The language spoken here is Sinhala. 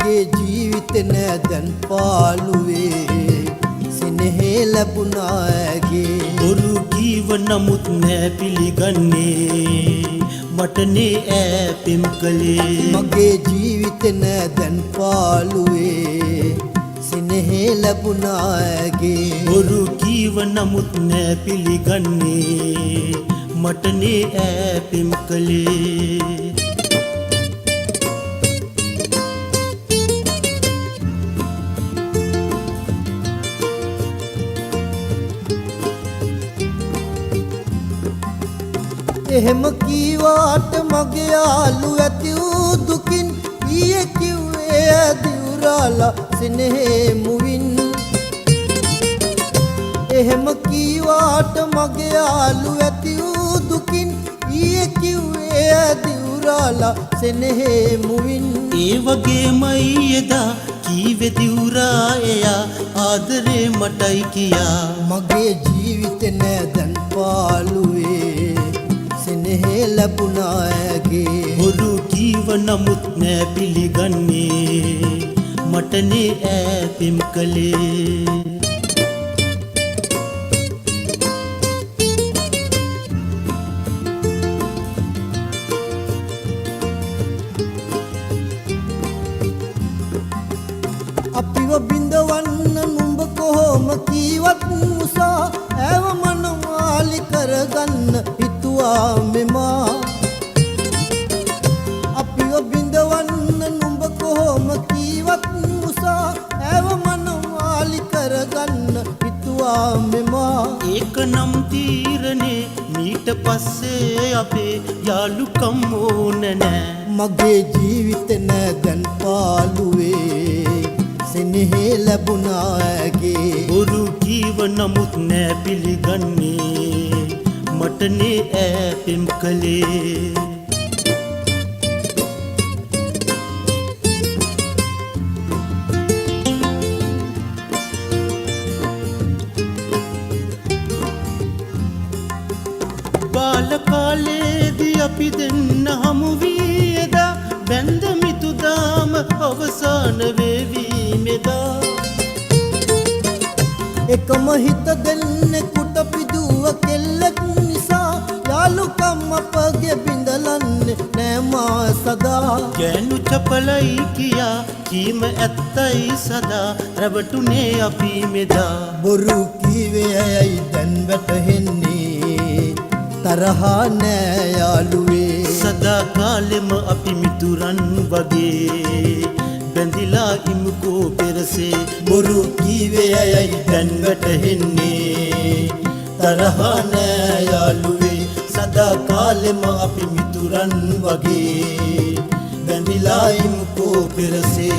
මගේ ජීවිතේ නෑ දැන් පාළුවේ සෙනෙහේ ලැබුණා ඇගේ බොරු කීව නමුත් නෑ පිළිගන්නේ මටනේ ඈ පෙම් කළේ මගේ ජීවිතේ නෑ දැන් පාළුවේ සෙනෙහේ ලැබුණා ඇගේ බොරු කීව නමුත් නෑ පිළිගන්නේ මටනේ ඈ පෙම් කළේ එහෙම කීවාට මගේ යාළු ඇති වූ දුකින් ඊයේ කිව්වේ දිවුරාලා සෙනෙහේ මුවින් එහෙම කීවාට මගේ යාළු ඇති වූ දුකින් ඊයේ කිව්වේ දිවුරාලා සෙනෙහේ මුවින් ඒ වගේමයි එදා කීවේ දිවුරා එයා ආදරේ මටයි කියා මගේ ජීවිතේ නෑ දැන් පාළුවේ සෙනෙහේ ලැබුණා ඇගේ බොරු කීව නමුත් නෑ පිළිගන්නේ මටනේ ඈ පෙම් කළේ අපිව බිඳවන්න නුඹ කොහොම කීවත් මුසා ඇව මනමාලි කරගන්න හිතුවා මෙමා අපිව බිඳවන්න නුඹ කොහොම කීවත් මුසා ඇව මනමාලි කරගන්න හිතුවා මෙමා ඒක නම් තීරණේ මීට පස්සේ අපේ යාළුකම් ඕන නෑ මගේ ජීවිතේ නෑ දැන් පාළුවේ සෙනෙහේ ලැබුණා ඇගේ බොරු කීව නමුත් නෑ පිළිගන්නේ මටනේ ඈ පෙම් කළේ බාල කාලේදී අපි දෙන්න හමු වී එදා බැඳ මිතුදාම අවසාන වේවි මෙදා එකම හිත දෙන්නෙකුට පිදුව කෙල්ලෙක් නිසා යාළුකම් අපගේ බිඳලන්නේ නෑ මා සදා ගෑනු චපලයි කියා කීම ඇත්තයි සදා රැවටුනේ අපි මෙදා බොරු කීවේ ඇයි දැන් වැටහෙන්නේ තරහා නෑ යාළුවේ සදා කාලෙම අපි මිතුරන් වගේ බැඳිලා ඉමුකෝ පෙරසේ බොරු කීවේ ඇයි දැන් වැටහෙන්නේ තරහා නෑ යාළුවේ සදා කාලෙම අපි මිතුරන් වගේ බැඳිලා ඉමුකෝ පෙරසේ